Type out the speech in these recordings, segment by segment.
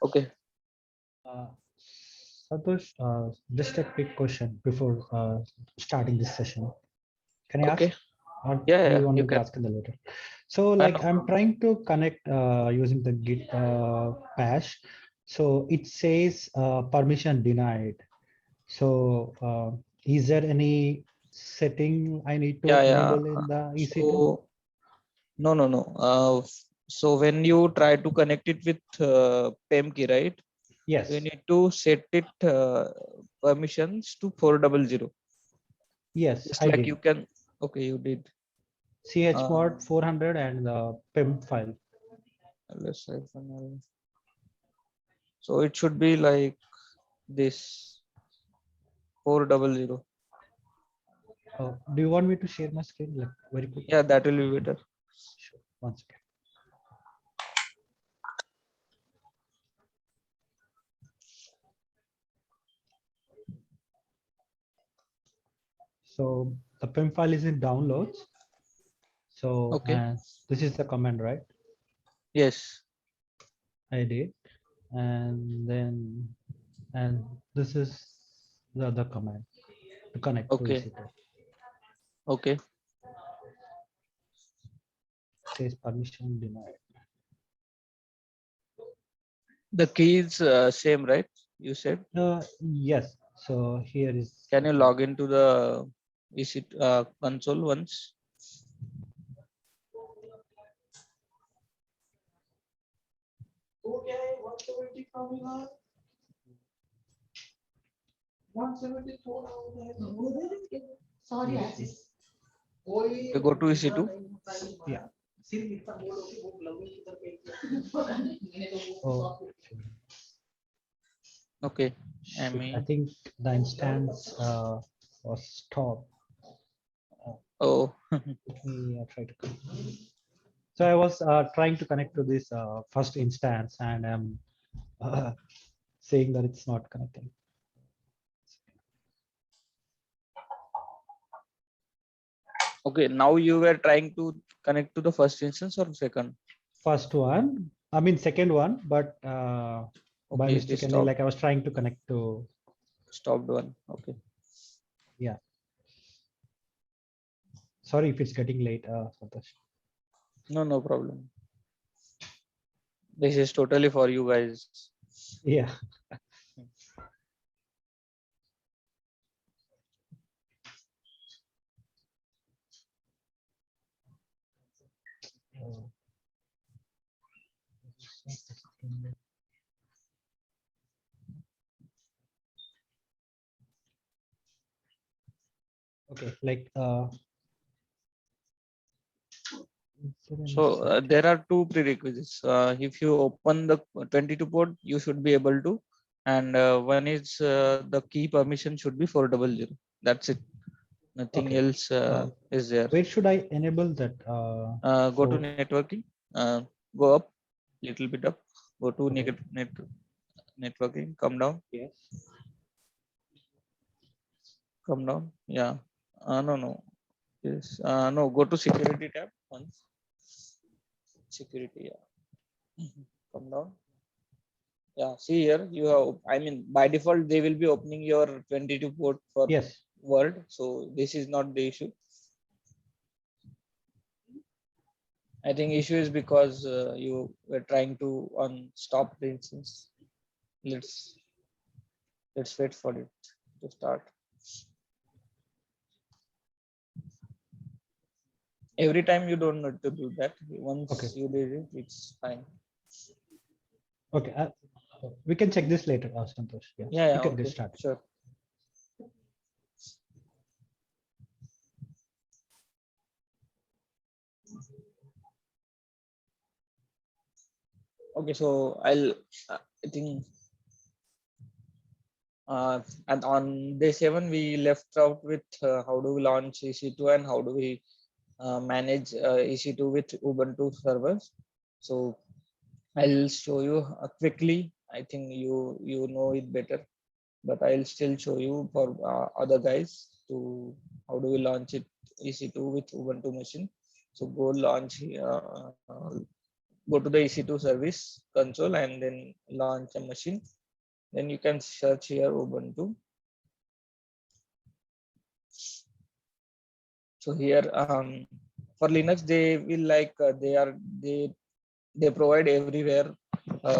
Okay. Uh, Santosh, just a quick question before starting this session. Can I ask? Okay. Or Yeah, do you yeah, want you me to can. ask in the later? So No like I'm problem. trying to connect using the Git bash. So it says permission denied. So is there any setting I need to Yeah, yeah. enable in the EC2? So no, no, no. So when you try to connect it with PEM key, right? You Yes, need to set it permissions to 400. yes, Just I like you did. can. Okay, you did. Chmod Um, 400 and the PIM file. let's say so it should be like this 400. Do you want me to share my screen like very quick? Yeah, that will be better. Sure. One second. So the PIM file is in downloads. So Okay. this is the command, right? Yes. I did. And then, and this is the other command to connect to Okay. EC2. Okay. Says permission denied. The key is same, right? You said. Yes. So here is Can the you key. log into the EC console once? Sorry, Aziz. Okay, go to EC2. Yeah. Oh, Okay. shit. I ME. think the instance was stopped. Oh, Let me try to. So I was trying to connect to this first instance, and I'm uh, saying that it's not connecting. okay. Now you were trying to connect to the first instance or second? First one, I mean second one, but by Okay, it is mistakenly, stopped. like I was trying to connect to, Stopped one. Okay. yeah. Sorry if it's getting late, Santosh. No, no problem. This is totally for you guys. Yeah. Uh, Okay, like is there any So setting? there are two prerequisites. If you open the 22 port, you should be able to. And one is the key permission should be 400. That's it. Nothing Okay. else is there. Where should I enable that? Go to For networking. Go up, little bit up. Go to okay. networking. Come down. Yes. Come down. Yeah. No, no. Yes. No. Go to security tab once. Security. Yeah. Come down. Yeah, see here you have, I mean, by default they will be opening your 22 port for Yes. world, so this is not the issue. I think issue is because you were trying to stop the instance. Let's let's wait for it to start. Every time you don't need to do that. Once Okay. you did it, it's fine. Okay. We can check this later, Santosh. Yeah. Yeah, You yeah, can get okay, started. sure. Okay, so I think and on day 7 we left out with how do we launch EC2 and how do we manage EC2 with Ubuntu servers. So I'll show you quickly. I think you know it better, but I'll still show you for other guys to how do we launch it EC2 with Ubuntu machine. So go launch go to the EC2 service console and then launch a machine. Then you can search here Ubuntu. So here for Linux, they will like they provide everywhere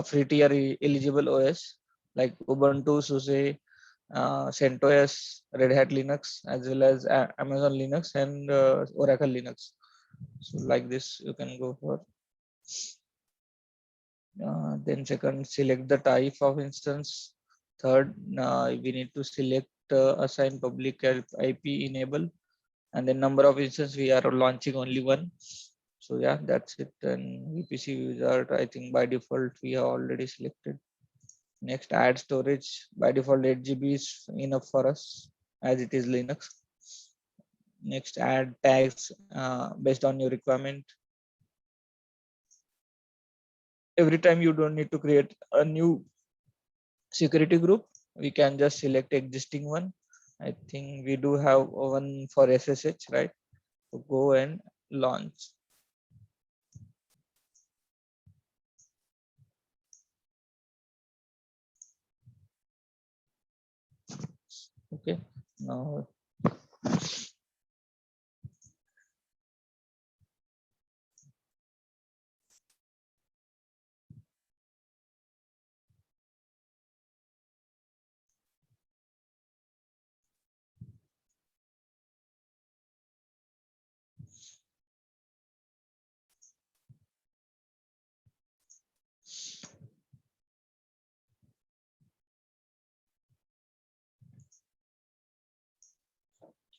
free tier eligible OS like Ubuntu, SUSE, CentOS, Red Hat Linux, as well as Amazon Linux and Oracle Linux. So like this, you can go for. Then second, select the type of instance. Third, we need to select assign public IP enable, and then number of instances we are launching only one. So yeah, that's it. And VPC wizard, I think by default we have already selected. Next, add storage. By default 8 GB is enough for us as it is Linux. Next, add tags based on your requirement. Every time you don't need to create a new security group, we can just select existing one. I think we do have one for SSH, right? So go and launch. Okay, now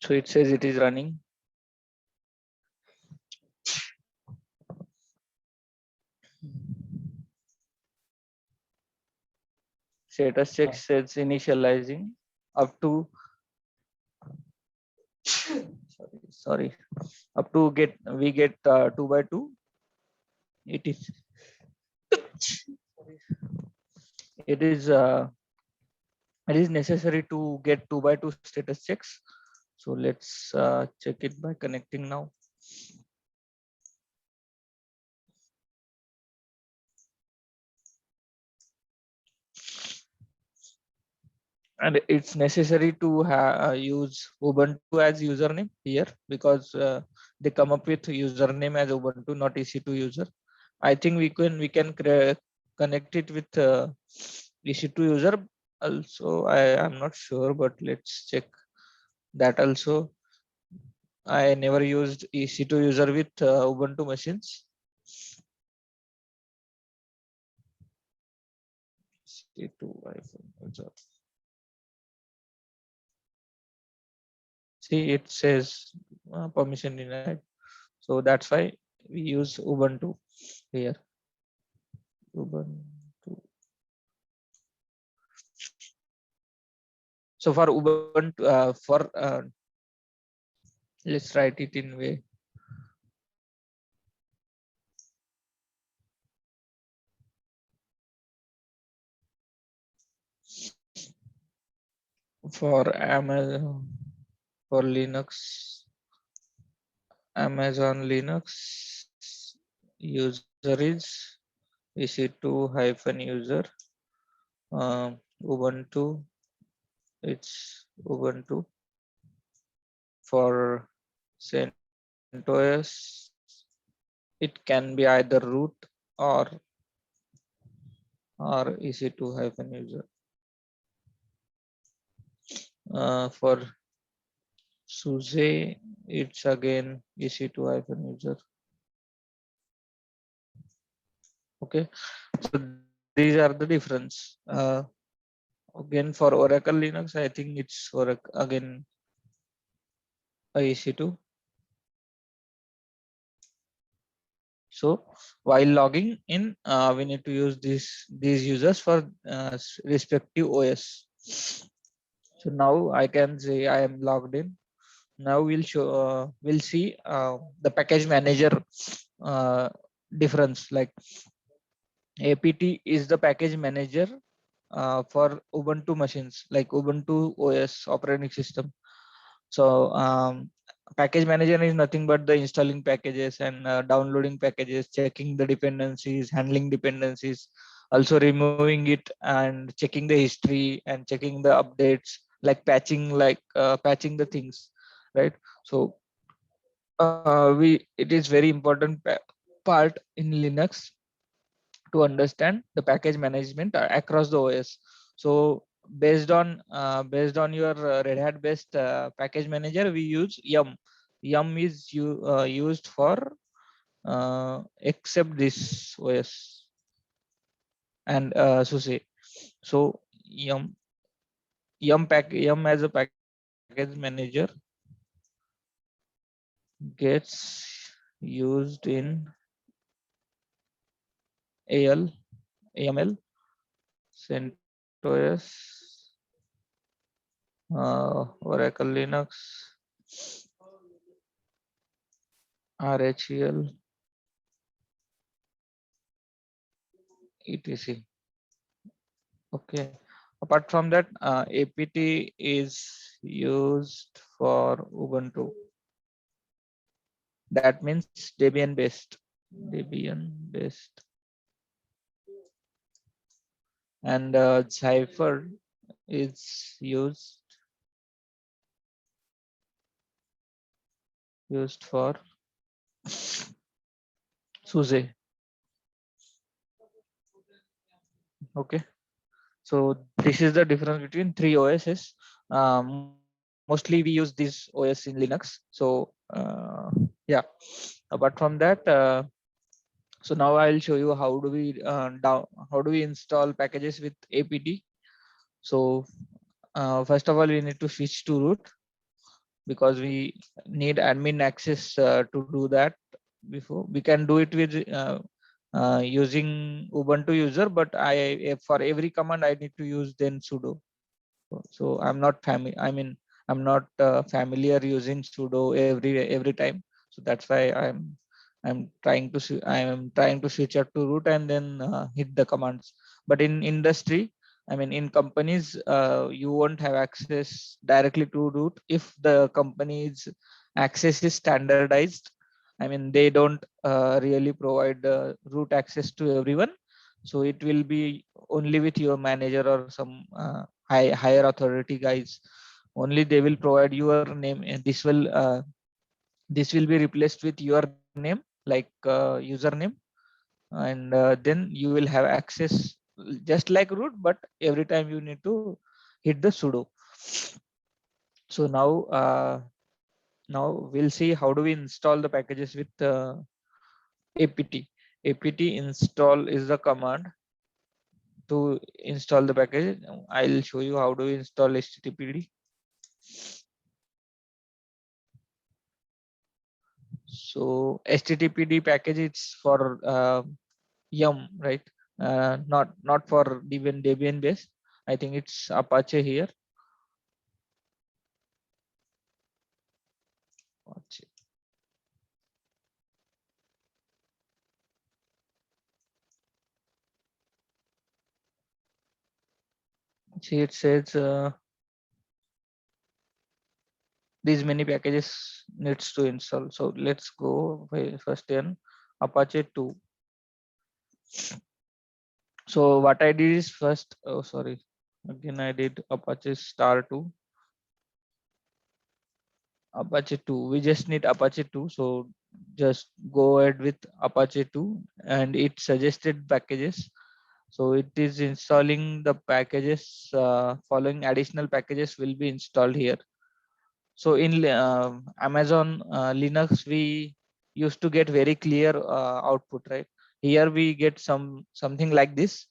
so it says it is running. Status check says initializing up to sorry up to we get 2 by 2. It is it is it is necessary to get 2 by 2 status checks. So let's check it by connecting now. And it's necessary to use Ubuntu as username here because they come up with username as Ubuntu, not EC2 user. I think we can connect it with EC2 user also. I am not sure, but let's check that also. I never used EC2 user with Ubuntu machines. EC2 user. See, it says permission denied. So that's why we use Ubuntu here. Ubuntu. So for Ubuntu, let's write it in way. For Amazon, for Linux, Amazon Linux user is EC2-user. Ubuntu, it's Ubuntu. For CentOS, it can be either root or EC2-user. For SUSE, it's again EC2-user. Okay, so these are the difference. Again, for Oracle Linux, I think it's again EC2. So while logging in, we need to use these users for respective OS. So now I can say I am logged in. Now we'll see the package manager difference. Like APT is the package manager for Ubuntu machines, like Ubuntu OS operating system. So package manager is nothing but the installing packages and downloading packages, checking the dependencies, handling dependencies, also removing it and checking the history and checking the updates, like patching, patching the things, right? So it is very important part in Linux to understand the package management across the OS. So based on your Red Hat based package manager, we use Yum. Yum is used for except this OS and SUSE. So Yum as a package manager gets used in AL, AML, CentOS, Oracle Linux, RHEL, etc. Okay. Apart from that, APT is used for Ubuntu. That means Debian based. Debian based. And Cypher is used for SUSE. Okay. So this is the difference between three OSs. Mostly we use this OS in Linux. So yeah. Apart from that, so now I'll show you how do we install packages with APT. So first of all, we need to switch to root because we need admin access to do that. Before we can do it with using Ubuntu user, but for every command I need to use then sudo. So I'm not familiar using sudo every time. So that's why I am trying to switch up to root and then hit the commands. But in industry, I mean in companies, you won't have access directly to root if the company's access is standardized. I mean they don't really provide root access to everyone. So it will be only with your manager or some higher authority guys. Only they will provide your name, and this will be replaced with your name, like username, and then you will have access just like root, but every time you need to hit the sudo. So now we'll see how do we install the packages with apt. Apt install is the command to install the package. I'll show you how to install httpd. So httpd package, it's for Yum, right? Not for Debian base. I think it's Apache here. Apache. See, it says these many packages needs to install. So let's go first in Apache 2. So what I did is first, oh sorry, again I did Apache star 2. Apache 2, we just need Apache 2. So just go ahead with Apache 2 and it suggested packages. So it is installing the packages, following additional packages will be installed here. So in Amazon Linux, we used to get very clear output, right? Here we get something like this.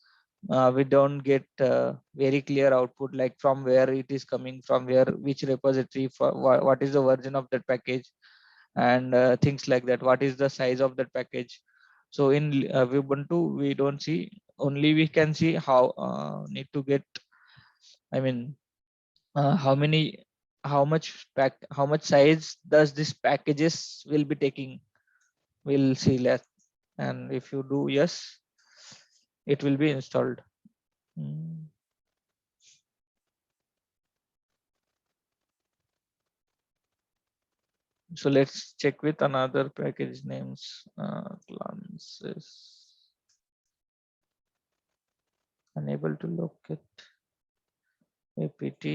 We don't get very clear output, like from where it is coming from, where which repository, for what is the version of that package, and things like that. What is the size of that package? So in Ubuntu, we don't see. Only we can see how need to get. I mean, how many, how much size does this packages will be taking? We'll see that. And if you do yes, it will be installed. Mm. So let's check with another package names. Classes unable to locate apt.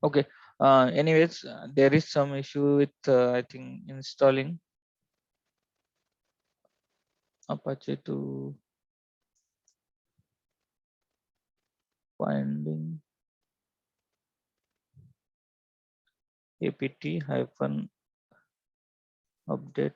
Okay. Anyways, there is some issue with I think installing Apache to finding apt hyphen update.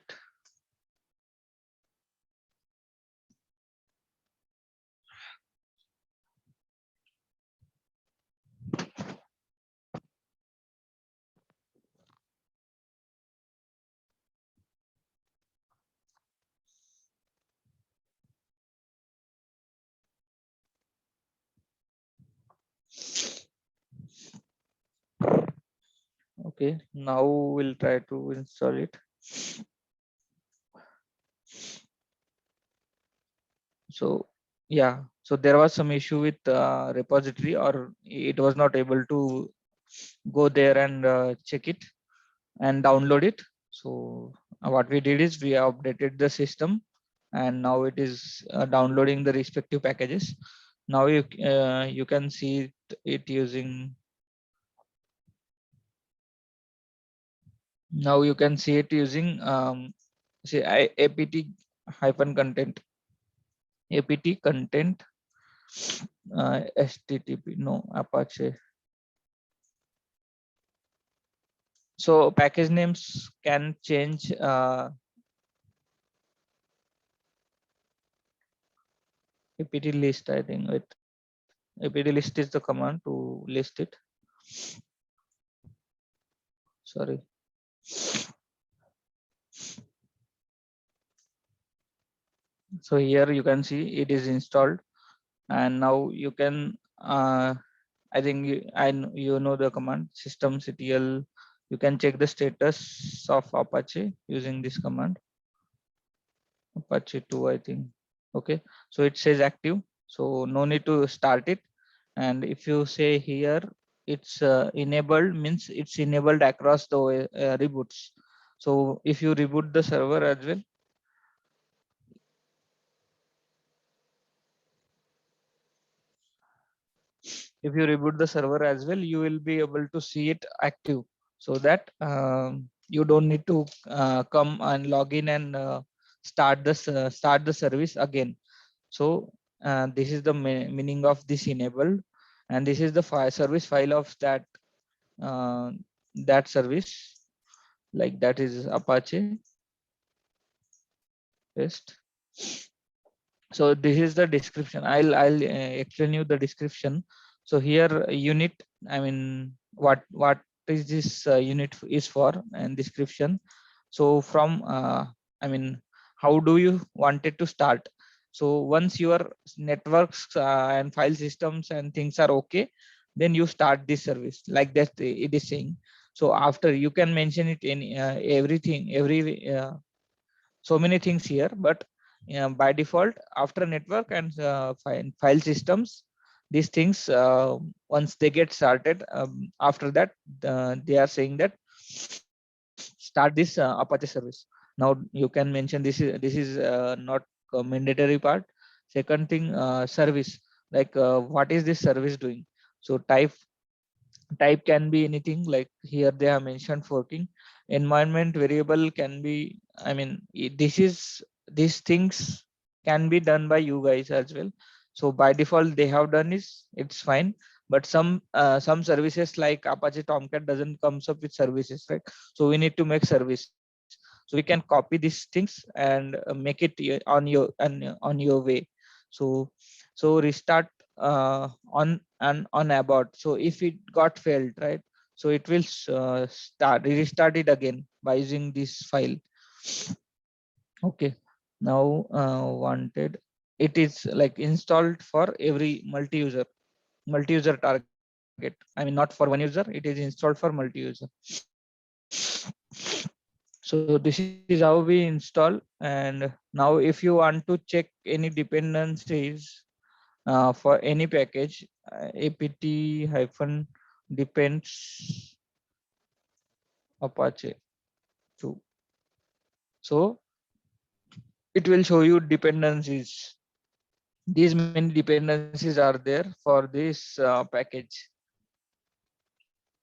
Okay, now we'll try to install it. So yeah, so there was some issue with repository, or it was not able to go there and check it and download it. So what we did is we updated the system, and now it is downloading the respective packages. Now you can see it using. Now you can see it using say apt hyphen content, apt content, http no Apache. So package names can change. Apt list, I think it apt list is the command to list it. Sorry. So here you can see it is installed, and now you can I think you know the command systemctl. You can check the status of Apache using this command, Apache 2, I think. Okay, so it says active, so no need to start it. And if you say here it's enabled, means it's enabled across the reboots. So if you reboot the server as well, if you reboot the server as well, you will be able to see it active, so that you don't need to come and log in and start the service again. So this is the meaning of this enabled, and this is the service file of uh, that service, like that is Apache test. So this is the description. I'll explain you the description. So here unit, I mean, what is this unit is for, and description. So from I mean, how do you want it to start? So once your networks and file systems and things are okay, then you start this service, like that it is saying. So after, you can mention it in everything, so many things here, but by default, after network and file systems, these things once they get started, after that they are saying that start this Apache service. Now you can mention this is not a mandatory part. Second thing, service, like what is this service doing? So type can be anything, like here they have mentioned forking. Environment variable can be, I mean, these things can be done by you guys as well. So by default they have done is, it's fine. But some services like Apache Tomcat doesn't comes up with services, right? So we need to make service. So we can copy these things and make it on your way. So restart on about. So if it got failed, right, so it will restart it again by using this file. Okay, now wanted, it is like installed for every multi-user target. I mean, not for one user, it is installed for multi-user. So So this is how we install. And now if you want to check any dependencies for any package, apt hyphen depends Apache 2. So it will show you dependencies. These many dependencies are there for this package.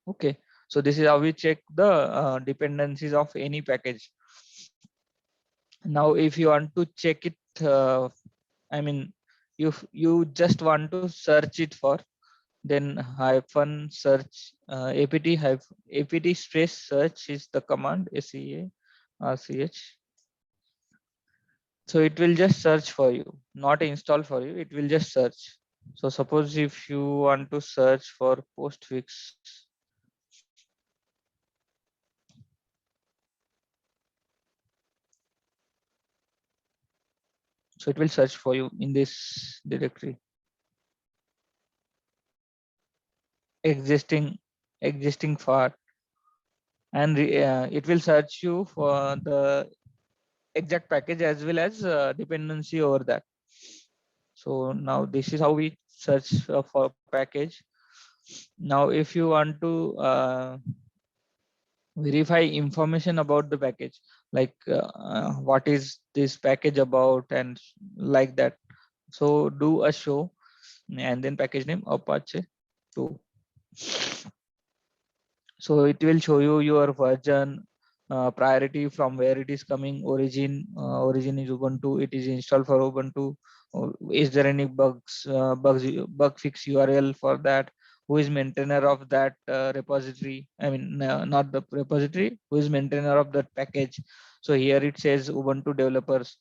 Okay, so this is how we check the dependencies of any package. Now if you want to check it, I mean, if you just want to search it for, then hyphen search apt space search is the command, SEARCH. So it will just search for you, not install for you, it will just search. So suppose if you want to search for postfix, so it will search for you in this directory, existing file, and it will search you for the exact package as well as dependency over that. So now this is how we search for package. Now if you want to verify information about the package, like what is this package about and like that, so do a show and then package name Apache 2. So it will show you your version, priority from where it is coming, origin is Ubuntu, it is installed for Ubuntu. Is there any bug fix URL for that? Who is maintainer of that repository? I mean, not the repository, who is maintainer of that package? So here it says Ubuntu developers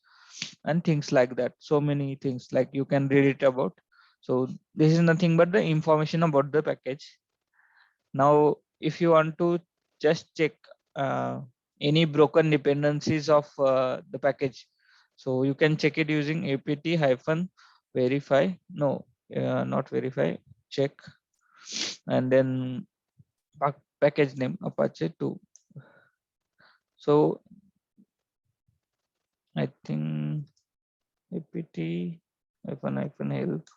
and things like that. So many things like you can read it about. So this is nothing but the information about the package. Now, if you want to just check any broken dependencies of the package, so you can check it using apt hyphen verify. No, not verify. Check, and then package name Apache 2. So I think apt hyphen help.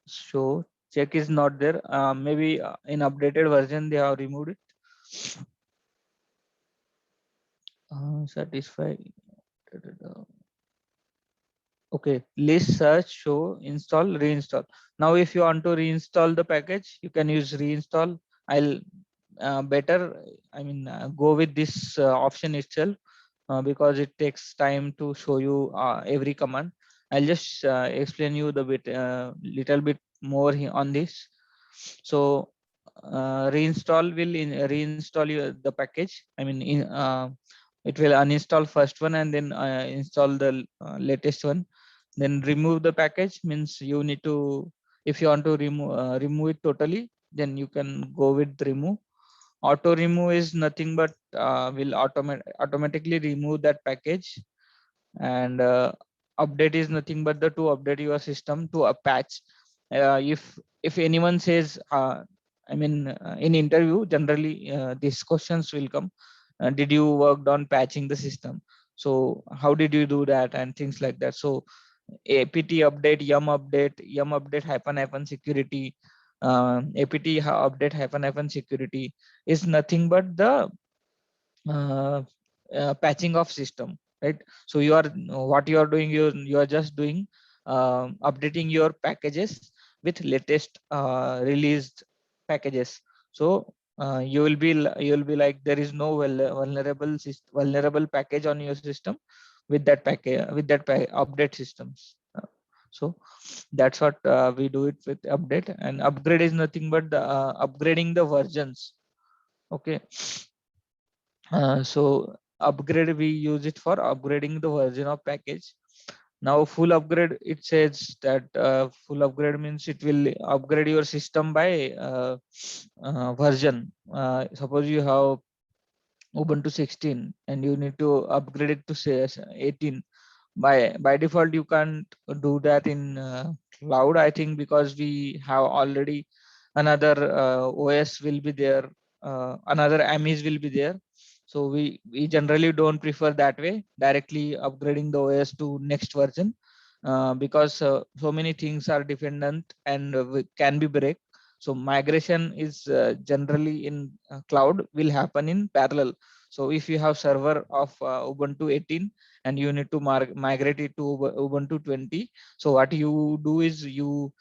So check is not there. Maybe in updated version they have removed it. Satisfy. Okay, list, search, show, install, reinstall. Now if you want to reinstall the package, you can use reinstall. I'll better, I mean, go with this option itself because it takes time to show you every command. I'll just explain you the bit little bit more on this. So reinstall will reinstall the package. I mean, it will uninstall first one and then install the latest one. Then remove the package means you need to, if you want to remove it totally, then you can go with remove. Auto remove is nothing but will automatically remove that package. And update is nothing but the to update your system to a patch. If anyone says I mean in interview generally these questions will come, did you worked on patching the system, so how did you do that and things like that. So apt yum update hyphen security, update hyphen security is nothing but the uh, patching of system, right? So you are what you are doing, you are just doing updating your packages with latest released packages. So you will be like there is no vulnerable package on your system with that package update systems. So that's what we do it with update. And upgrade is nothing but the upgrading the versions. Okay. So upgrade, we use it for upgrading the version of package. Now full upgrade, it says that full upgrade means it will upgrade your system by version. Suppose you have Ubuntu 16 and you need to upgrade it to say 18. By default, you can't do that in cloud, I think, because we have already another OS will be there another AMIs will be there. So we generally don't prefer that way, directly upgrading the OS to next version, because so many things are dependent and can be break. So migration is generally in cloud will happen in parallel. So if you have server of Ubuntu 18 and you need to migrate it to Ubuntu 20, so what you do is you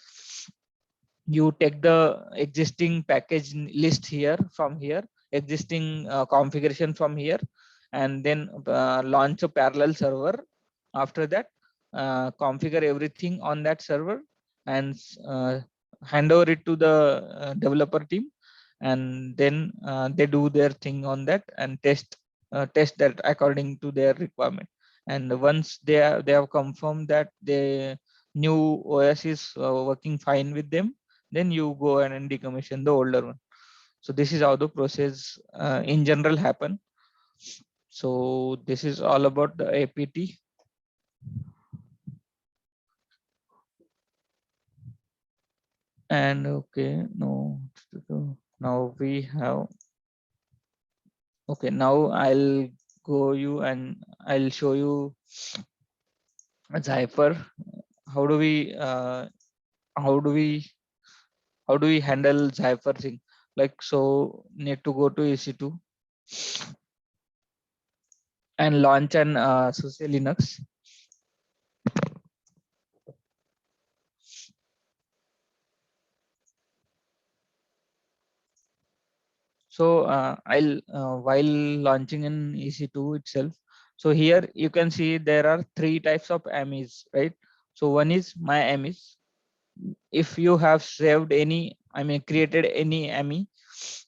take the existing package list here from here, existing configuration from here, and then launch a parallel server. After that, configure everything on that server and hand over it to the developer team, and then they do their thing on that and test that according to their requirement. And once they have confirmed that the new OS is working fine with them, then you go and decommission the older one. So this is how the process in general happen. So this is all about the APT. And okay, no, now we have, okay, now I'll go you and I'll show you Zyper. How do we how do we handle Zyper thing? Like, so need to go to EC2 and launch an SUSE Linux. So I'll while launching in EC2 itself. So here you can see there are three types of AMIs, right? So one is my AMIs. If you have saved any, I mean created any AMI,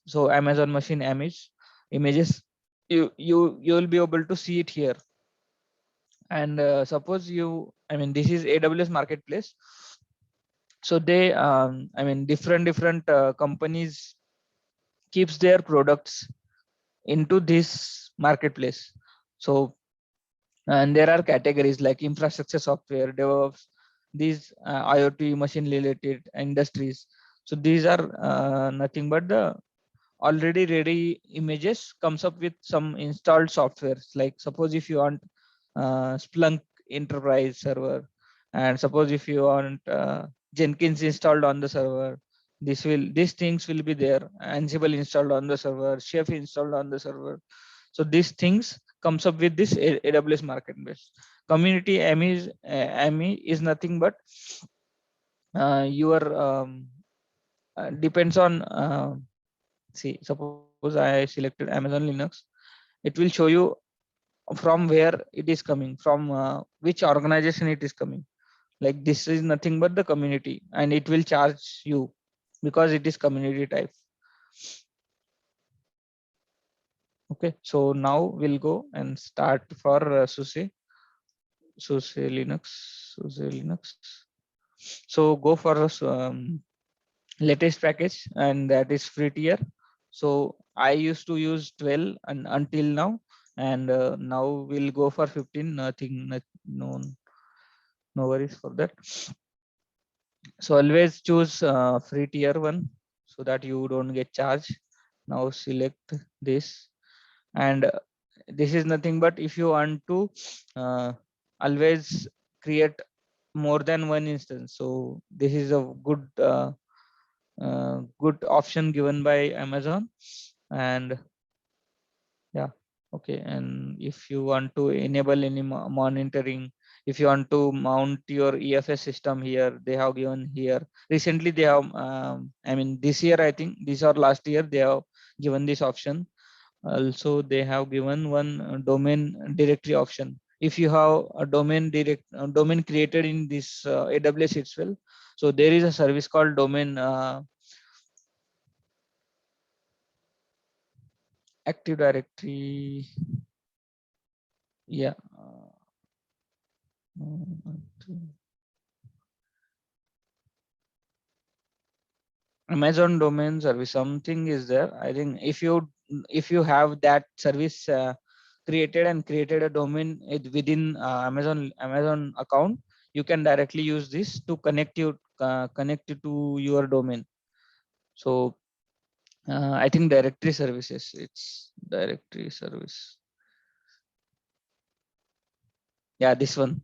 so Amazon machine AMIs images, you will be able to see it here. And suppose you, I mean this is AWS Marketplace. So they, I mean different companies keeps their products into this marketplace. So and there are categories like infrastructure software, DevOps, these IoT machine related industries. So these are nothing but the already ready images comes up with some installed softwares. Like suppose if you want Splunk enterprise server, and suppose if you want Jenkins installed on the server, these things will be there. Ansible installed on the server, Chef installed on the server. So these things comes up with this AWS marketplace. Community AMI is nothing but your depends on see, suppose I selected Amazon Linux, it will show you from where it is coming, from which organization it is coming. Like this is nothing but the community, and it will charge you because it is community type. Okay, so now we'll go and start for SUSE Linux. So go for latest package, and that is free tier. So I used to use 12 and until now, and now we'll go for 15. Nothing, no, no worries for that. So always choose free tier one so that you don't get charged. Now select this, and this is nothing but if you want to always create more than one instance. So this is a good option given by Amazon. And yeah, okay. And if you want to enable any monitoring, if you want to mount your EFS system here, they have given here. Recently they have, I mean this year, I think this or last year, they have given this option. Also they have given one domain directory option. If you have a domain created in this AWS itself, so there is a service called domain Active Directory. Yeah. Amazon domain service, something is there. I think if you have that service created a domain within Amazon account, you can directly use this to connect you to your domain. So I think directory services. It's directory service. Yeah, this one.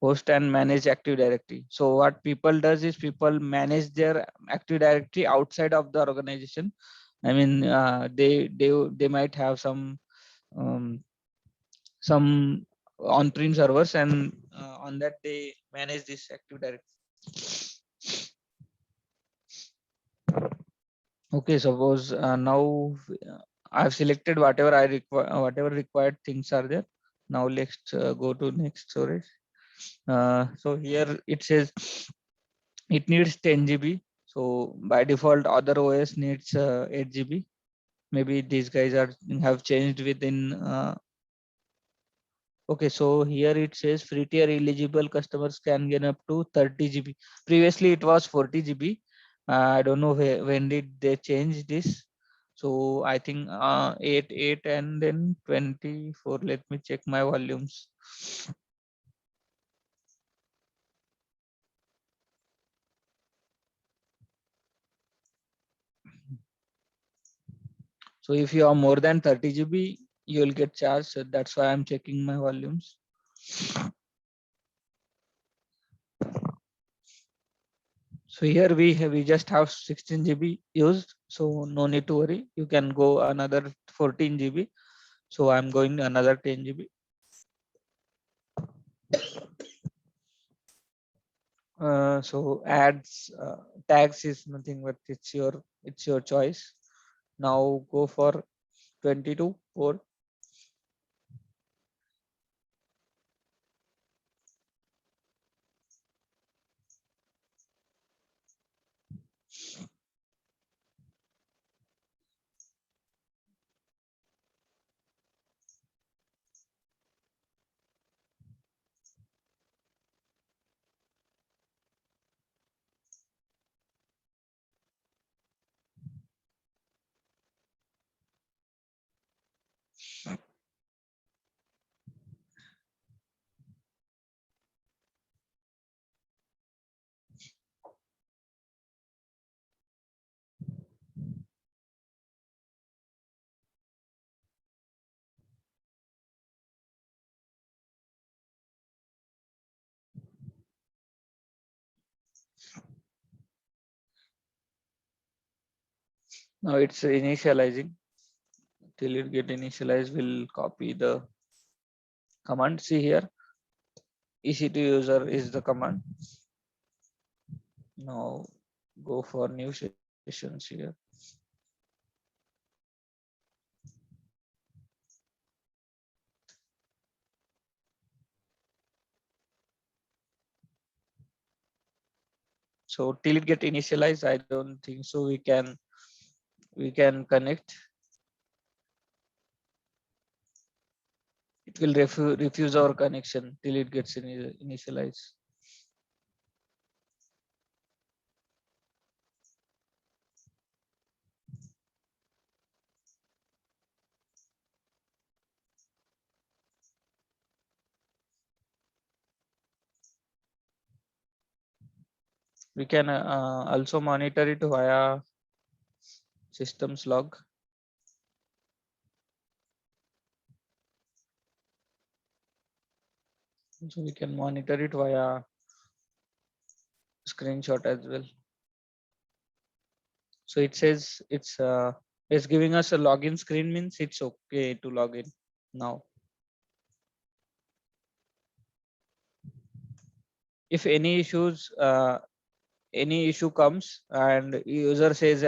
Host and manage Active Directory. So what people does is people manage their Active Directory outside of the organization. I mean, they might have um, some on-prem servers, and on that they manage this Active Directory. Okay, suppose now I've selected whatever I require, whatever required things are there. Now let's go to next storage. So here it says it needs 10 GB. So by default, other OS needs 8 GB. Maybe these guys have changed within. Okay, so here it says free tier eligible customers can get up to 30 GB. Previously it was 40 GB. I don't know when did they change this. So I think 8 and then 24. Let me check my volumes. So if you are more than 30 GB, you will get charged. So that's why I'm checking my volumes. So here we just have 16 GB used. So no need to worry. You can go another 14 GB. So I'm going another 10 GB. So ads tags is nothing but it's your choice. Now go for 22 port. Now it's initializing. Till it get initialized, we'll copy the command. See here, EC2 user is the command. Now go for new sessions here. So till it get initialized, I don't think so. We can connect. It will refuse our connection till it gets initialized. We can also monitor it via systems log. So we can monitor it via screenshot as well. So it says it's giving us a login screen, means it's okay to log in now. If any issue comes and user says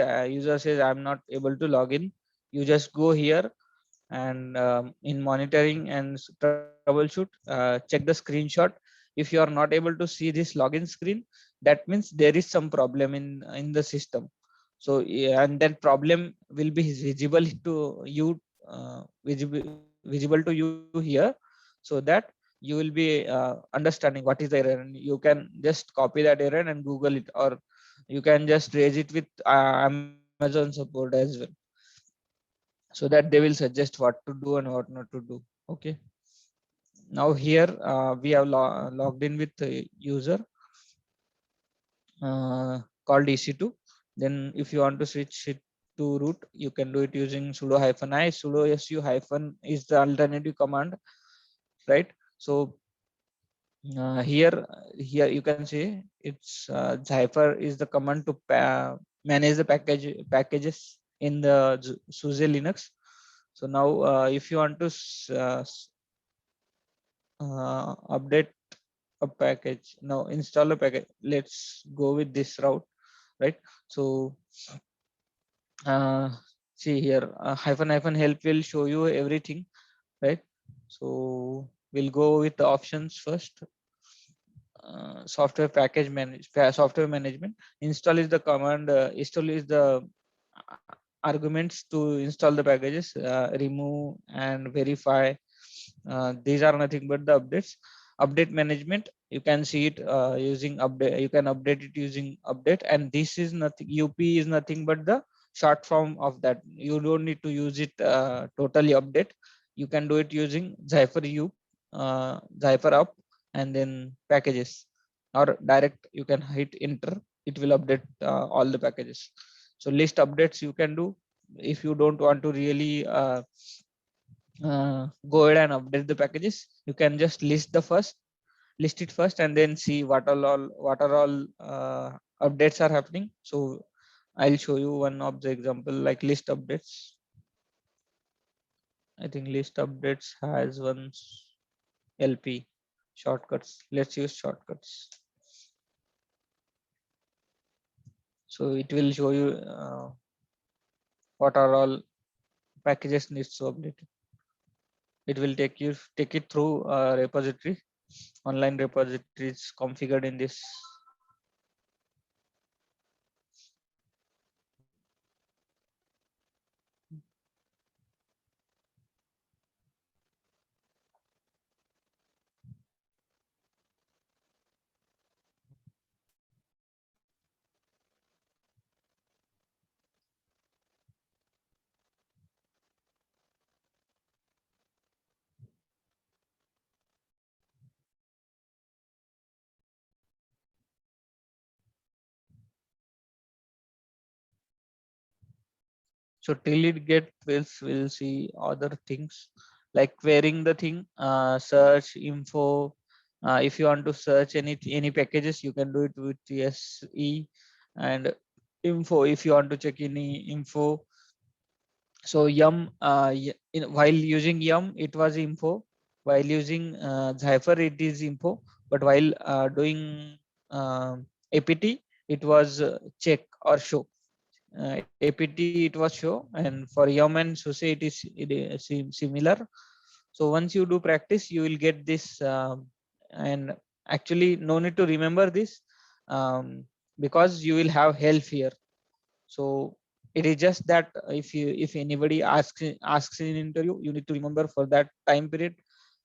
I'm not able to log in, you just go here and in monitoring and troubleshoot, check the screenshot. If you are not able to see this login screen, that means there is some problem in the system. So yeah, and that problem will be visible to you, visible to you here, so that you will be understanding what is the error, and you can just copy that error and Google it, or you can just raise it with Amazon support as well, so that they will suggest what to do and what not to do. Okay, now here we have logged in with the user called EC2. Then if you want to switch it to root, you can do it using sudo -i. Sudo su hyphen is the alternative command, right? So here you can see it's Zypher is the command to manage the packages in the SUSE Linux. So now if you want to update a package, now install a package, let's go with this route, right? So see here, hyphen help will show you everything, right? So we'll go with the options first. Software package software management. Install is the command. Install is the arguments to install the packages. Remove and verify. These are nothing but the updates. Update management, you can see it using update. You can update it using update, and this is nothing. UP is nothing but the short form of that. You don't need to use it totally update. You can do it using Zypher U, Zypher up, and then packages, or direct you can hit enter. It will update all the packages. So list updates you can do if you don't want to really go ahead and update the packages. You can just list it first and then see what are all updates are happening. So I'll show you one of the example like list updates. I think list updates has one LP shortcuts. Let's use shortcuts. So it will show you what are all packages needs to update. It will take it through a repository. Online repositories configured in this. So till it get we'll see other things like querying the thing, search info. If you want to search any packages, you can do it with SE and info. If you want to check any info, so yum while using yum it was info. While using Zypher it is info, but while doing apt it was check or show. APT it was show, and for Yum and SUSE it is similar. So once you do practice, you will get this, and actually no need to remember this because you will have help here. So it is just that if anybody asks in interview, you need to remember for that time period.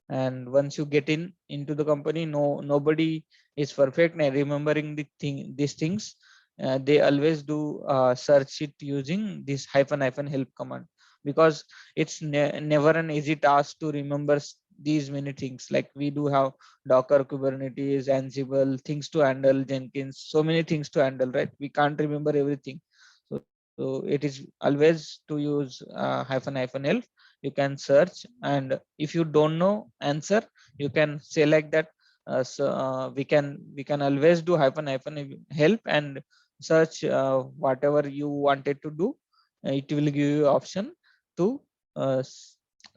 And once you get into the company, nobody is perfect and remembering these things. They always do search it using this hyphen help command, because it's never an easy task to remember these many things. Like we do have Docker, Kubernetes, Ansible, things to handle, Jenkins, so many things to handle, right? We can't remember everything. So it is always to use hyphen help. You can search, and if you don't know answer, you can select that. We can always do hyphen help and search whatever you wanted to do. It will give you option to uh, s-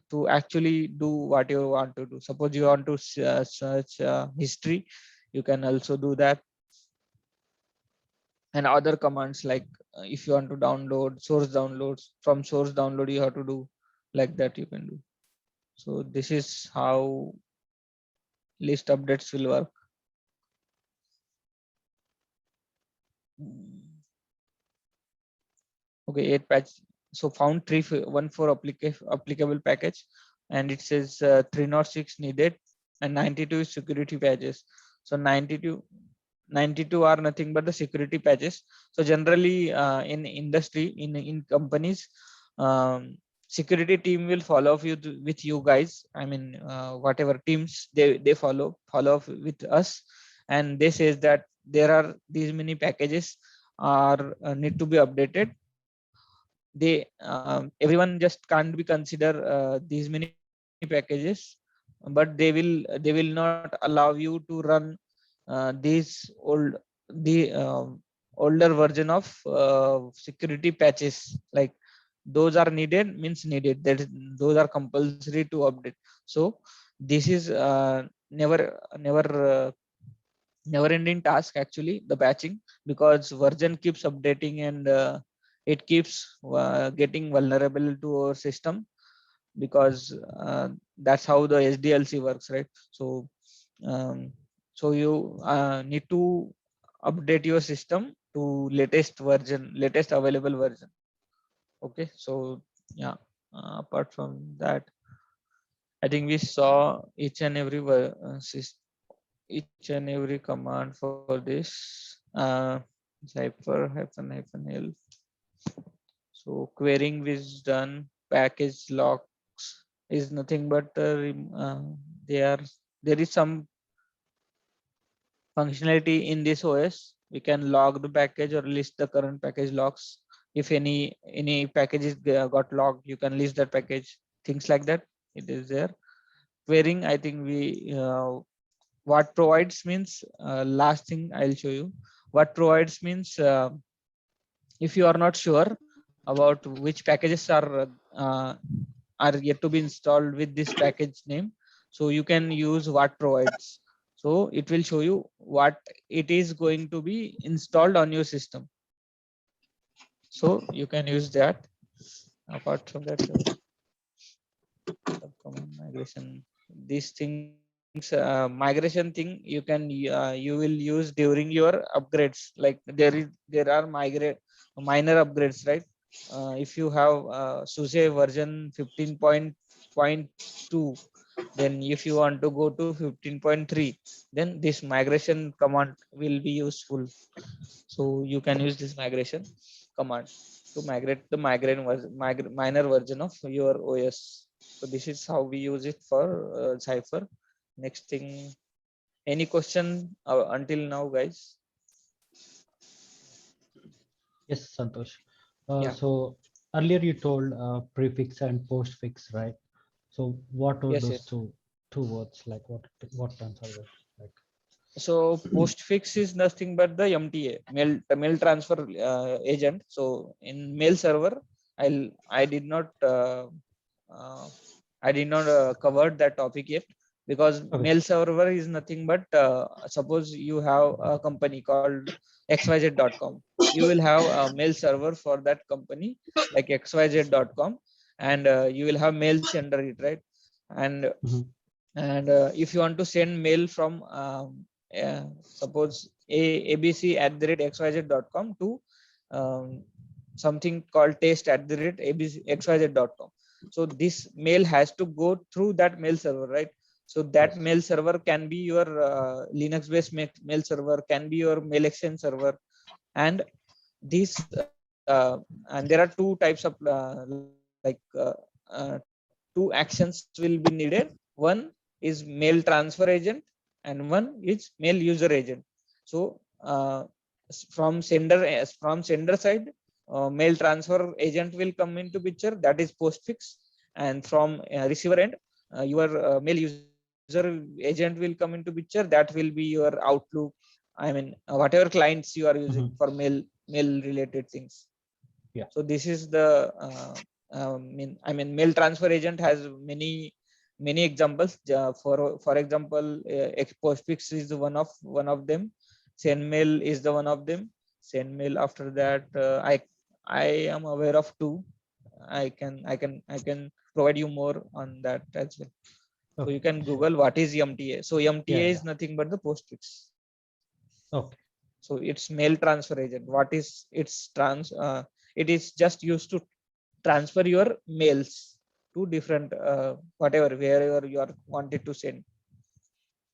to actually do what you want to do. Suppose you want to search history, you can also do that. And other commands like if you want to download source downloads, from source download you have to do like that, you can do. So this is how list updates will work. Okay, 8 patch. So found 314 applicable package, and it says 306 needed and 92 is security patches. So 92 are nothing but the security patches. So generally in industry, in companies, security team will follow up with you guys. I mean whatever teams they follow up with us, and they says that there are these many packages are need to be updated. everyone just can't be consider these many packages, but they will not allow you to run these older version of security patches. Like those are needed means needed, that those are compulsory to update. So this is never ending task actually, the patching, because version keeps updating, and it keeps getting vulnerable to our system, because that's how the SDLC works, right? So um, so you need to update your system to latest available version. Okay, so yeah, apart from that, I think we saw each and every each and every command for this Zyper -l. So querying is done. Package locks is nothing but they are there is some functionality in this OS. We can log the package or list the current package logs. If any packages got logged, you can list that package, things like that. It is there. Querying, I think we what provides means last thing I'll show you. What provides means if you are not sure about which packages are yet to be installed with this package name, so you can use what provides. So it will show you what it is going to be installed on your system, so you can use that. Apart from that, command migration, these things, migration thing, you will use during your upgrades. Like there are minor upgrades, right? If you have SUSE version 15.2, then if you want to go to 15.3, then this migration command will be useful. So you can use this migration command to migrate the minor version of your OS. So this is how we use it for Zyper. Next thing, any question until now, guys? Yes, Santosh. Yeah. So earlier you told prefix and postfix, right? So what are Yes, those yes. two words? Like what terms are they? Like So postfix is nothing but the MTA, mail transfer agent. So in mail server, I did not uh, cover that topic yet, because okay. mail server is nothing but suppose you have a company called xyz.com. You will have a mail server for that company, like xyz.com, and you will have mail sender it, right? And Mhm. if you want to send mail from suppose abc@xyz.com to um, something called taste@xyz.com. So this mail has to go through that mail server, right? So that Yes. mail server can be your Linux based mail server, can be your mail exchange server. And this and there are two types of two actions will be needed. One is mail transfer agent, and one is mail user agent. So from sender side, mail transfer agent will come into picture, that is postfix. And from receiver end, your mail user agent will come into picture, that will be your Outlook. I mean, whatever clients you are using Mhm. for mail related things. Yeah. So this is the mail transfer agent has many examples. For example, postfix is one of them. Sendmail is the one of them. Sendmail, after that, I am aware of two. I can provide you more on that as well. So you Okay. can Google what is MTA. So Yeah. MTA is Yeah. nothing but the postfix. Okay. So it's mail transfer agent. What is it is just used to transfer your mails to different whatever, wherever you are wanted to send,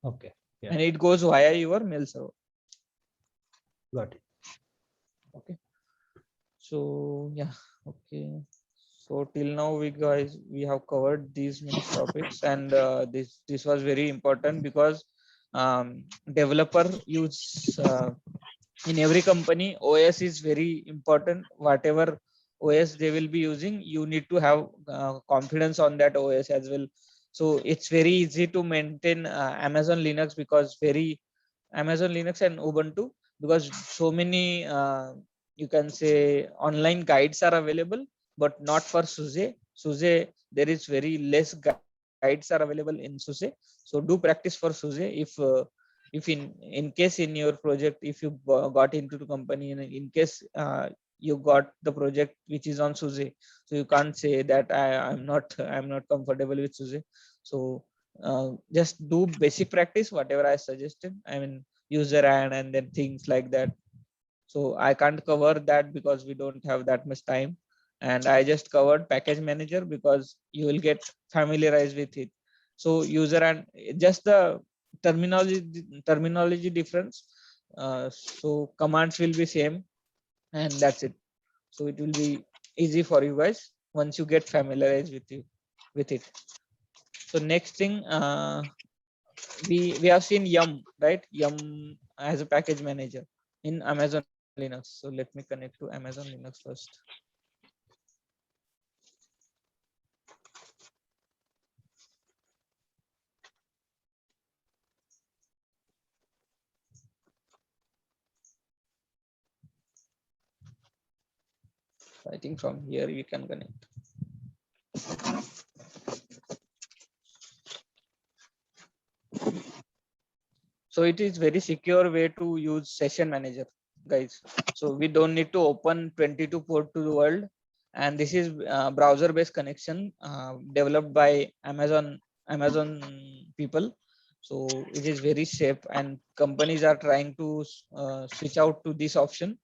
Okay. Yeah. and it goes via your mail server. Got it. Okay, so yeah. Okay, so till now we have covered these many topics, and this was very important, because developer use in every company OS is very important. Whatever OS they will be using, you need to have confidence on that OS as well. So it's very easy to maintain Amazon Linux, because Amazon Linux and Ubuntu, because so many you can say online guides are available, but not for SUSE. SUSE, there is very less guides are available in SUSE. So do practice for SUSE. If in case in your project, if you got into the company, and in case you got the project which is on SUSE, so you can't say that I'm not comfortable with SUSE. So just do basic practice, whatever I suggested. I mean, user and then things like that. So I can't cover that because we don't have that much time. And I just covered package manager because you will get familiarized with it. So user and just the terminology difference. So commands will be same, and that's it. So it will be easy for you guys once you get familiarized with it. So next thing, we have seen Yum, right? Yum as a package manager in Amazon Linux. So let me connect to Amazon Linux first. I think from here we can connect. So it is very secure way to use session manager, guys. So we don't need to open 22 port to the world. And this is browser based connection developed by Amazon people. So it is very safe, and companies are trying to switch out to this option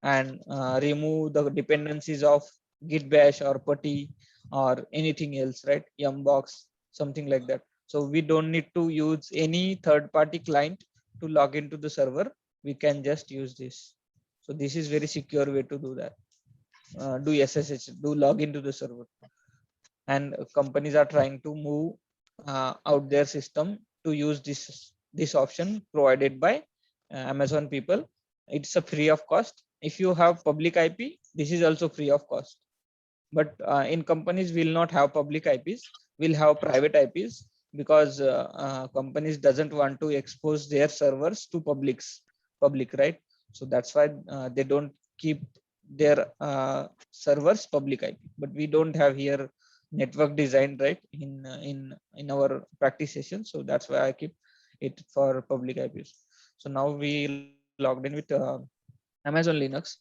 and remove the dependencies of git bash or putty or anything else, right? Yumbox, something like that. So we don't need to use any third party client to log into the server. We can just use this. So this is very secure way to do that. Do SSH, do log into the server. And companies are trying to move out their system to use this option provided by Amazon people. It's a free of cost. If you have public IP, this is also free of cost. But in companies will not have public IPs, will have private IPs, because companies doesn't want to expose their servers to public, right? So that's why they don't keep their servers public IP. But we don't have here network design, right, in our practice session. So that's why I keep it for public IPs. So now we logged in with Amazon Linux,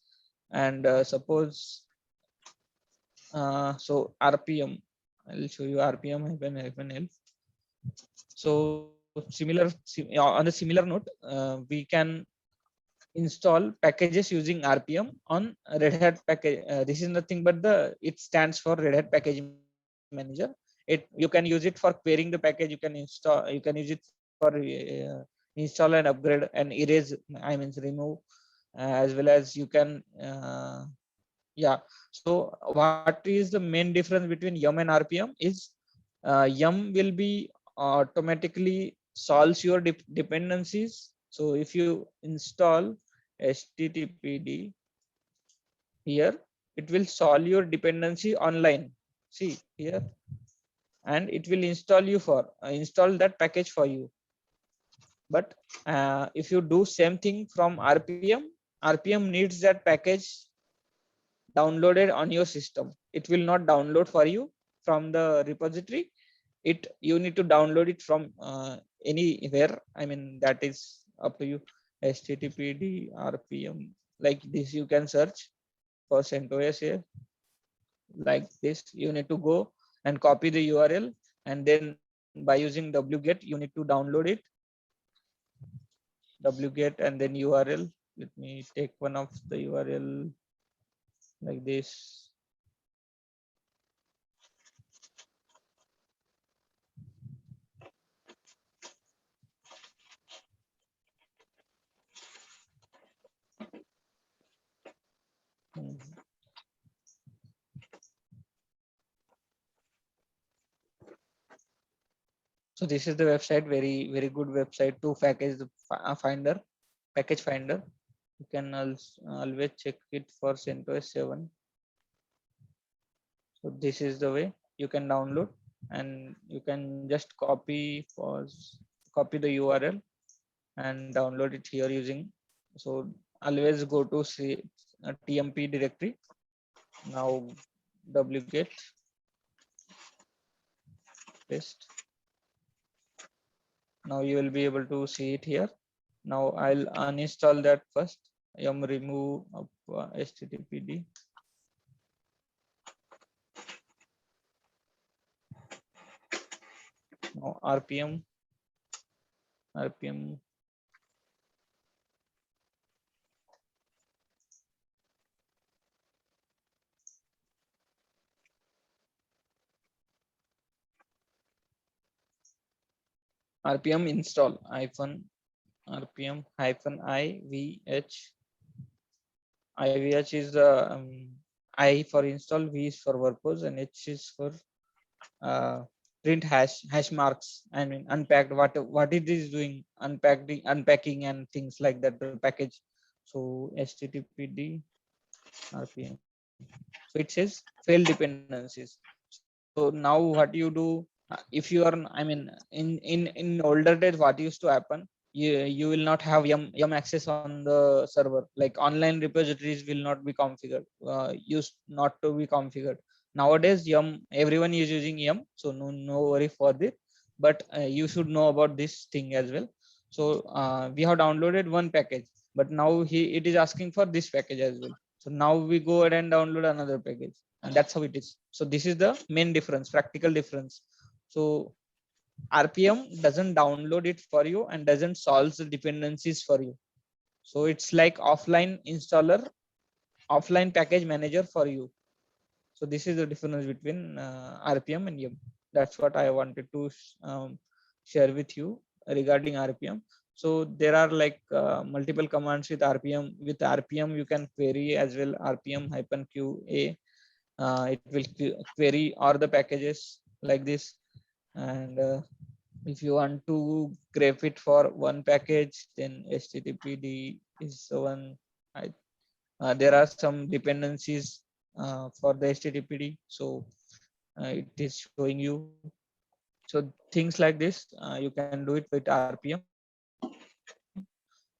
and suppose so RPM, I'll show you RPM -L. So on the similar note, we can install packages using RPM on Red Hat package. This is nothing but it stands for Red Hat Package Manager. You can use it for querying the package. You can use it for install and upgrade and erase. I mean remove, as well as you can. Yeah. So what is the main difference between Yum and RPM is Yum will be automatically solves your dependencies. So if you install HTTPD here, it will solve your dependency online. See here, and it will install that package for you. But if you do same thing from RPM needs that package downloaded on your system. It will not download for you from the repository. You need to download it from anywhere. I mean that is up to you. HTTPD RPM, like this you can search for CentOS here. Like this, you need to go and copy the URL, and then by using wget you need to download it. Wget and then URL. Let me take one of the URL like this. So this is the website, very good website to package the package finder. You can always check it for CentOS 7. So this is the way you can download, and you can just copy the URL and download it here using. So always go to TMP directory. Now wget paste. Now you will be able to see it here. Now I'll uninstall that first. Yum remove of httpd. Now rpm install rpm ivh is the I for install, V is for purpose, and H is for print hash marks. I mean unpacked, what it is doing, unpacking and things like that, the package. So httpd rpm. So it says failed dependencies. So now what you do, if you are, I mean, in older days, what used to happen, you will not have yum access on the server. Like online repositories will not be configured, used not to be configured. Nowadays yum, everyone is using yum, so no worry for this. But you should know about this thing as well. So we have downloaded one package, but now it is asking for this package as well. So now we go ahead and download another package, and that's how it is. So this is the main difference, practical difference. So rpm doesn't download it for you and doesn't solve the dependencies for you. So it's like offline installer, offline package manager for you. So this is the difference between rpm and yum. That's what I wanted to share with you regarding rpm. So there are like multiple commands with rpm. With rpm you can query as well, rpm -qa. It will query all the packages like this. And if you want to grep it for one package, then httpd is the one. There are some dependencies for the httpd, so it is showing you. So things like this, you can do it with rpm.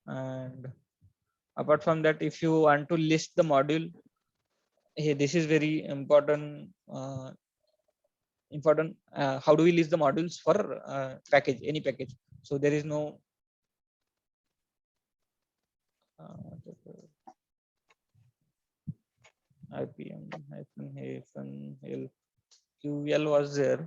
And apart from that, if you want to list the module, hey, this is very important. How do we list the modules for package, any package? So there is no rpm -l ql was there.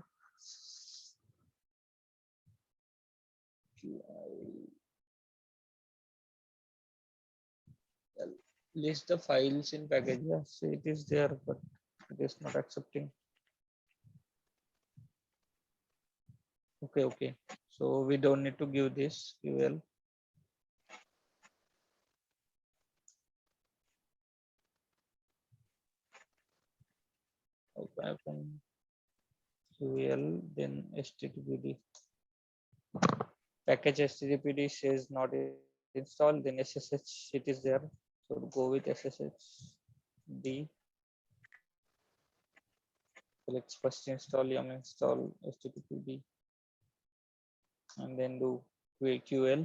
List the files in package. Yes, it is there, but it is not accepting. Okay, so we don't need to give this ql. Open ql, then httpd. Package httpd says not installed, then ssh it is there. So go with sshd. Let's first install yum install httpd, and then do ql.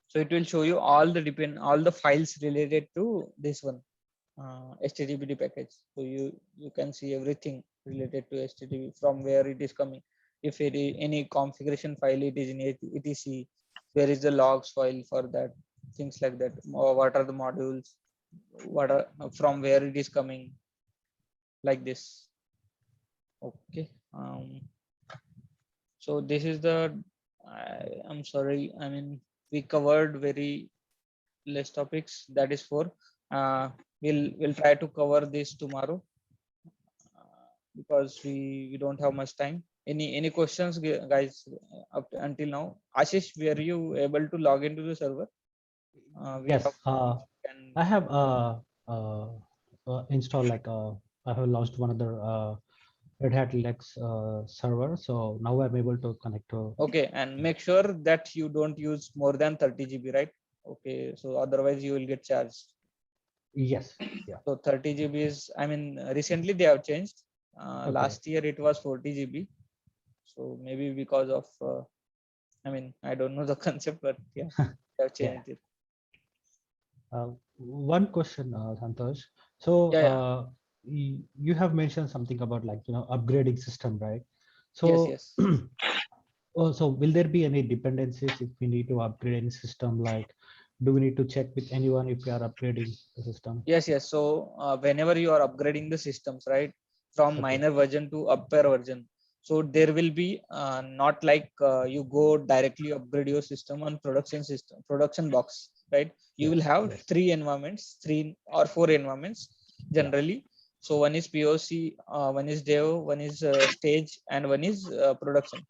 So it will show you all the files related to this one httpd package. So you can see everything related to http, from where it is coming. If it is any configuration file, it is in etc, where is the logs file for that, things like that. Or what are the modules, what are, from where it is coming, like this. Okay. So this is the, I'm sorry, I mean, we covered very less topics. That is for we'll try to cover this tomorrow, because we don't have much time. Any questions, guys, until now? Ashish, were you able to log into the server? We Yes, can, I have installed like I have launched one other Red Hat Lex server, so now I'm able to connect to. okay, and make sure that you don't use more than 30 GB, right? Okay, so otherwise you will get charged. Yes. Yeah. So 30 GB is, I mean, recently they have changed. Okay. Last year it was 40 GB. So maybe because of, I mean, I don't know the concept, but yeah, they have Yeah. changed it. One question, Santosh. So Yeah, yeah. you have mentioned something about like upgrading system, right? Yes, So yes. oh, so will there be any dependencies if we need to upgrade any system? Like, do we need to check with anyone if we are upgrading the system? Yes, yes. So whenever you are upgrading the systems, right, from Okay. minor version to upper version, so there will be not like you go directly upgrade your system on production box, right? You will Yes. have Yes. 3 environments, 3 or 4 environments Yeah. generally. So one is POC, one is dev, one is stage, and one is production.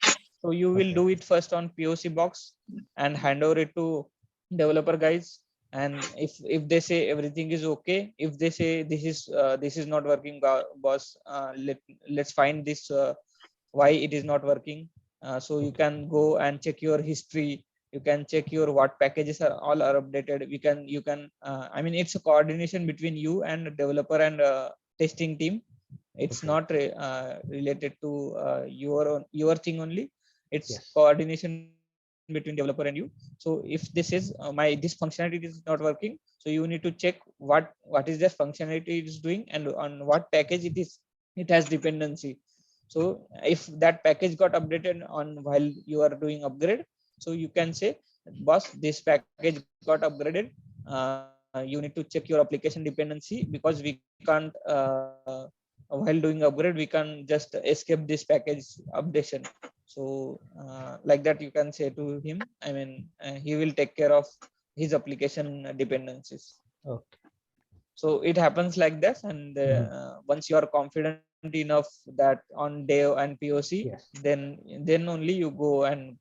So you will Okay. do it first on POC box and hand over it to developer guys, and if they say everything is okay, if they say this is not working, boss, let's find this, why it is not working. So you Okay. can go and check your history, you can check your what packages are all are updated. You can I mean, it's a coordination between you and developer and testing team. It's Okay. not related to your thing only. It's Yes. coordination between developer and you. So if this is this functionality is not working, so you need to check what is the functionality it is doing and on what package it has dependency. So if that package got updated on while you are doing upgrade, so you can say, boss, this package got upgraded, you need to check your application dependency, because we can't while doing upgrade we can just escape this package updation. So like that you can say to him, I mean, he will take care of his application dependencies. Okay. So it happens like that, and Mhm. once you are confident enough that on dev and POC, Yes. then only you go and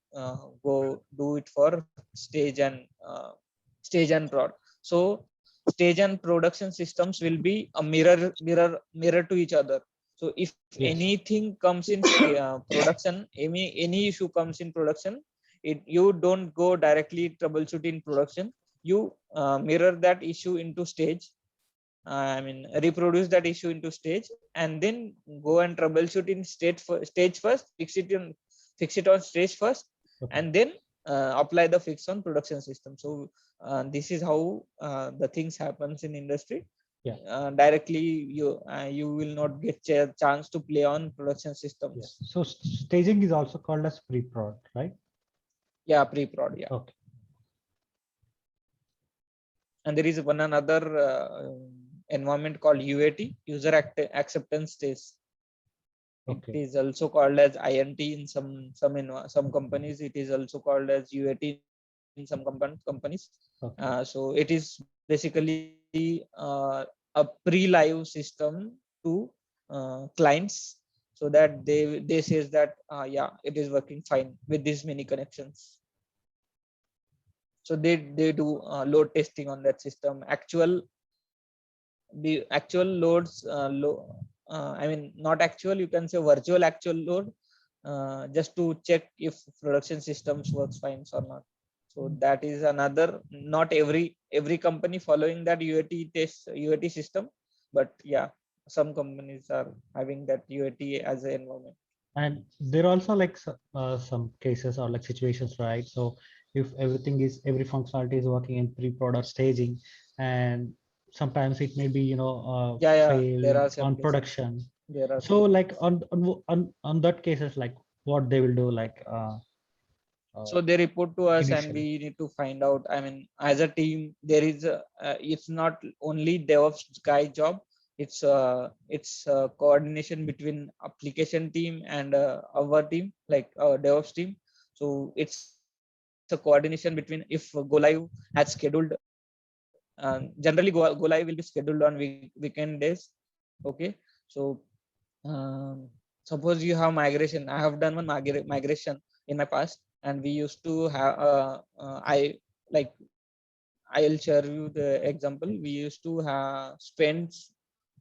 go do it for stage and prod. So stage and production systems will be a mirror to each other. So if Yes. anything comes in production, any issue comes in production, you don't go directly troubleshoot in production. You mirror that issue into stage, I mean, reproduce that issue into stage, and then go and troubleshoot in stage first, fix it on stage first, Okay. and then apply the fix on production system. So this is how the things happens in industry. Yeah. Directly you will not get chance to play on production Yes. systems. So staging is also called as pre-prod, right? Yeah, pre-prod. Yeah. Okay. And there is one another environment called UAT, acceptance test. It Okay. is also called as INT in some companies. It is also called as UAT in some companies. Okay. So it is basically a pre-live system to clients, so that they says that yeah, it is working fine with these many connections. So they do load testing on that system. The actual loads, I mean, not actual, you can say virtual actual load, just to check if production systems works fine or not. So that is another, not every company following that UAT system, but yeah, some companies are having that UAT as an environment. And there are also like some cases or like situations, right? So if every functionality is working in pre-prod or staging, and sometimes it may be Yeah, there fail are some on cases. production. There are So some like cases. on that cases, like what they will do, like So they report to us and we initially. need to find out, I mean, as a team, there is it's not only DevOps guy job, it's coordination between application team and our team, like our DevOps team. So it's a coordination between, if go live had scheduled, generally go live will be scheduled on weekend days. Okay. So suppose you have migration, I have done one migration in my past, and we used to have I like I'll share you the example. We used to have spent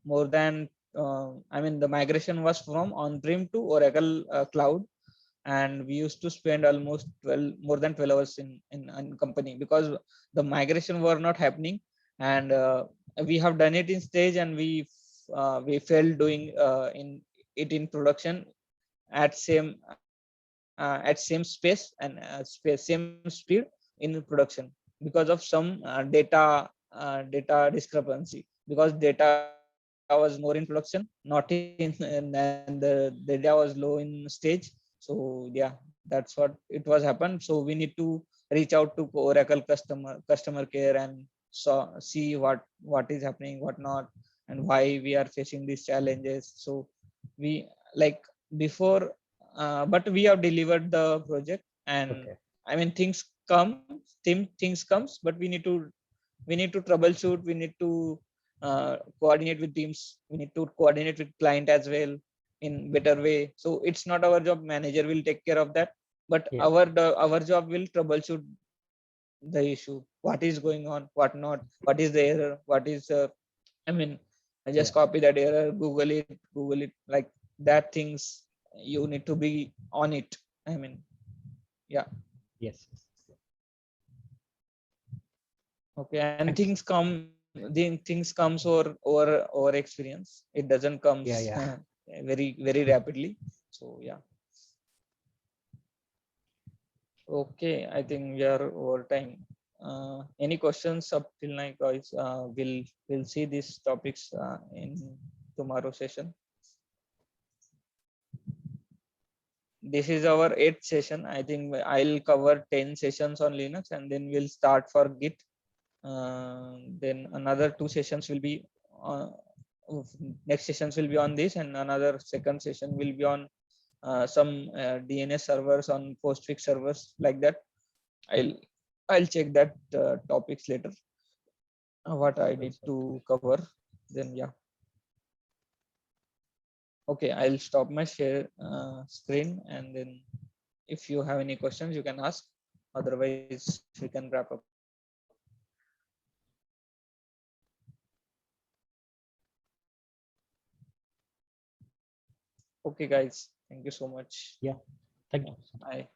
more than I mean, the migration was from on-prem to Oracle cloud. and we used to spend almost 12 more than 12 hours in company, because the migration were not happening, and we have done it in stage, and we failed doing in it in production at same space and same speed in production, because of some data discrepancy, because data was more in production, not in and the data was low in stage. So yeah, that's what it was happened. So we need to reach out to Oracle customer care and see what is happening, what not, and why we are facing these challenges. So we, like, before, but we have delivered the project, and Okay. I mean, things comes, but we need to troubleshoot, we need to coordinate with teams, we need to coordinate with client as well in better way. So it's not our job, manager will take care of that, but Yeah. our job will troubleshoot the issue, what is going on, what not, what is the error, what is I mean, I just Yeah. copy that error, google it, like that things. You need to be on it, I mean. Yeah. Yes. Okay, and Thanks. things comes over experience. It doesn't comes Yeah. Yeah. very rapidly. So yeah. Okay, I think we are over time. Any questions up till now, guys? We'll see these topics in tomorrow session. This is our 8th session. I think I'll cover 10 sessions on Linux, and then we'll start for Git. Then another 2 sessions will be next sessions will be on this, and another second session will be on some DNS servers, on postfix servers, like that. I'll check that topics later, what I need to cover. Then yeah. Okay, I'll stop my share screen, and then if you have any questions you can ask, otherwise we can wrap up. Okay guys, thank you so much. Yeah. Thank you. Bye.